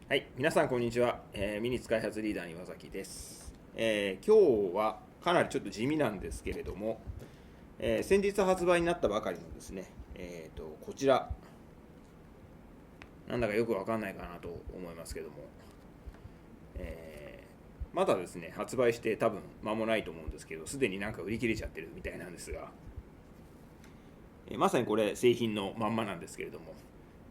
はい、皆さんこんにちは。ミニッツ開発リーダーの岩崎です。今日はかなりちょっと地味なんですけれども、先日発売になったばかりのですね、こちら、なんだかよくわかんないかなと思いますけども、まだですね、発売して多分間もないと思うんですけど、すでになんか売り切れちゃってるみたいなんですが、まさにこれ製品のまんまなんですけれども、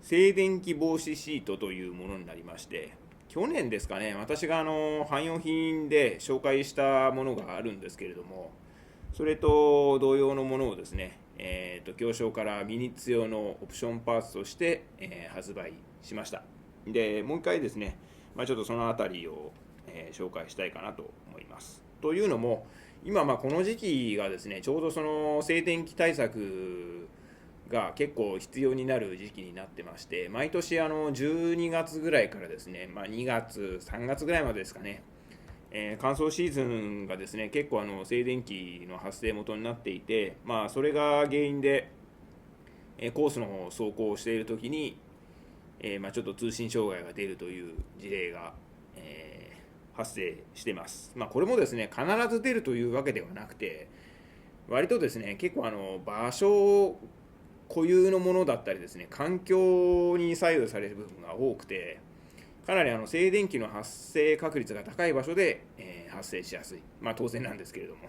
静電気防止シートというものになりまして、去年ですかね、私が汎用品で紹介したものがあるんですけれども、それと同様のものをですね、行商からミニッツ用のオプションパーツとして、発売しました。で、もう一回ですね、ちょっとそのあたりを、紹介したいかなと思います。というのも、今、この時期がですね、ちょうどその静電気対策が結構必要になる時期になってまして、毎年12月ぐらいからですね、2月、3月ぐらいまでですかね、乾燥シーズンがですね、結構静電気の発生元になっていて、それが原因で、コースの走行をしているときに、ちょっと通信障害が出るという事例が、発生しています。これもですね、必ず出るというわけではなくて、割とですね、結構場所固有のものだったりですね、環境に左右される部分が多くて、かなり静電気の発生確率が高い場所で、発生しやすい、当然なんですけれども、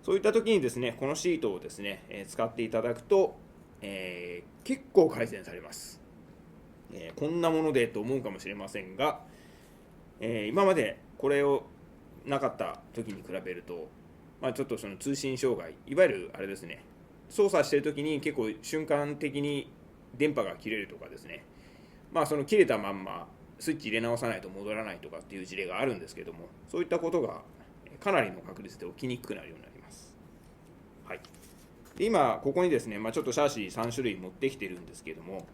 そういった時にですね、このシートをですね、使っていただくと、結構改善されます。こんなものでと思うかもしれませんが、今までこれをなかった時に比べると、ちょっとその通信障害、いわゆるあれですね、操作している時に結構瞬間的に電波が切れるとかですね、その切れたまんまスイッチ入れ直さないと戻らないとかっていう事例があるんですけども、そういったことがかなりの確率で起きにくくなるようになります。はい、で今ここにですね、ちょっとシャーシ3種類持ってきてるんですけども、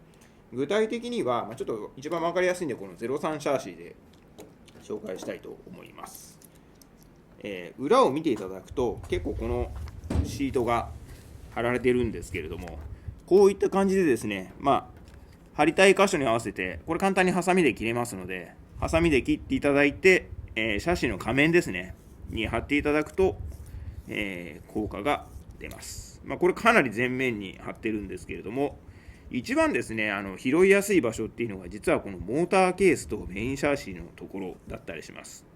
具体的には、ちょっと一番分かりやすいんでこの03シャーシで紹介したいと思います。裏を見ていただくと結構このシートが貼られてるんですけれども、こういった感じでですね、貼りたい箇所に合わせて、これ簡単にハサミで切れますので、ハサミで切っていただいて、シャシの仮面ですね、に貼っていただくと、効果が出ます。これかなり前面に貼ってるんですけれども、一番ですね、拾いやすい場所っていうのが、実はこのモーターケースとメインシャーシのところだったりします。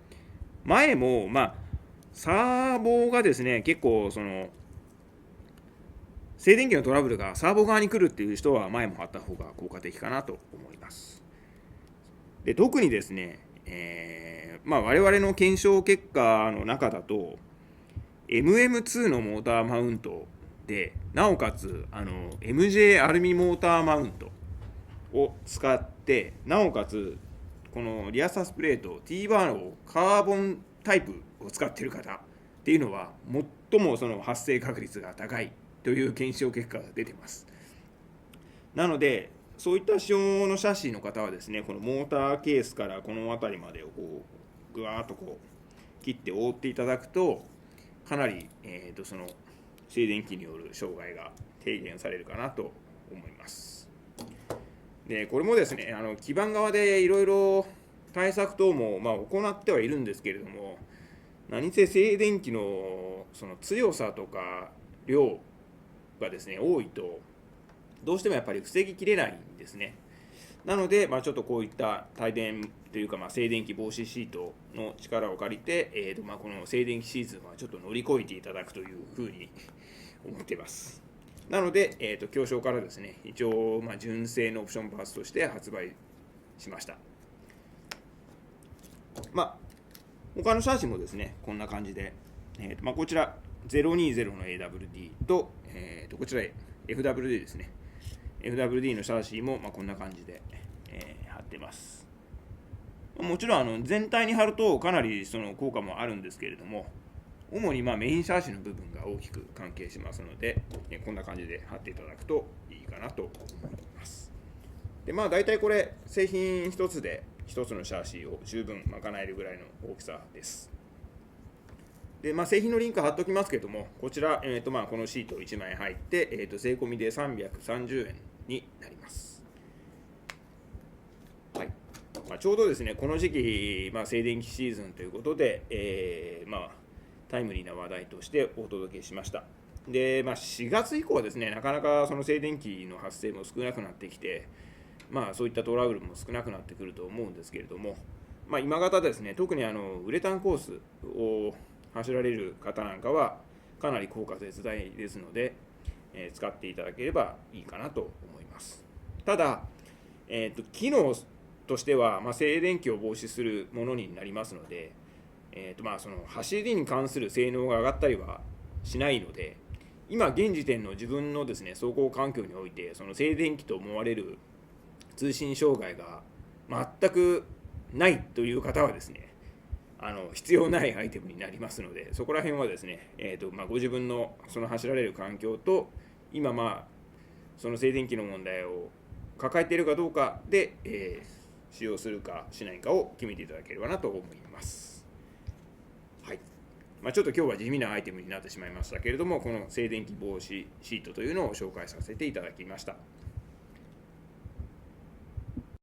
前も、サーボがですね、結構静電気のトラブルがサーボ側に来るっていう人は前も貼った方が効果的かなと思います。で特にですね、我々の検証結果の中だと MM2 のモーターマウントで、なおかつMJ アルミモーターマウントを使って、なおかつこのリアサスプレート T バーのカーボンタイプを使っている方っていうのは最もその発生確率が高いという検証結果が出ています。なので、そういった仕様のシャシーの方はですね、このモーターケースからこの辺りまでをこうぐわーっとこう切って覆っていただくと、かなり、その静電気による障害が低減されるかなと思います。でこれもですね、基板側でいろいろ対策等も行ってはいるんですけれども、何せ静電気のその強さとか量がですね多いと、どうしてもやっぱり防ぎきれないんですね。なので、ちょっとこういった帯電というか、静電気防止シートの力を借りて、この静電気シーズンはちょっと乗り越えていただくというふうに思っています。なので、競商からですね、一応、純正のオプションパーツとして発売しました。他のシャーシもですね、こんな感じで、こちら020の AWD と、こちら FWD ですね。FWD のシャーシーもこんな感じで、貼ってます。もちろん全体に貼るとかなりその効果もあるんですけれども、主にメインシャーシの部分が大きく関係しますので、こんな感じで貼っていただくといいかなと思います。で大体これ製品一つで一つのシャーシーを十分賄えるぐらいの大きさです。で製品のリンク貼っておきますけれども、こちら、このシート1枚入って、税込みで330円になります。はい。ちょうどですね、この時期、静電気シーズンということで、タイムリーな話題としてお届けしました。で、4月以降はですね、なかなかその静電気の発生も少なくなってきて、そういったトラブルも少なくなってくると思うんですけれども、今方ですね、特にウレタンコースを走られる方なんかは、かなり効果絶大ですので、使っていただければいいかなと思います。ただ、機能としては、静電気を防止するものになりますので、その走りに関する性能が上がったりはしないので、今現時点の自分のですね、走行環境において、その静電気と思われる通信障害が全くないという方はですね、必要ないアイテムになりますので、そこら辺はですね、ご自分のその走られる環境と、今その静電気の問題を抱えているかどうかで、使用するかしないかを決めていただければなと思います。はい。ちょっと今日は地味なアイテムになってしまいましたけれども、この静電気防止シートというのを紹介させていただきました。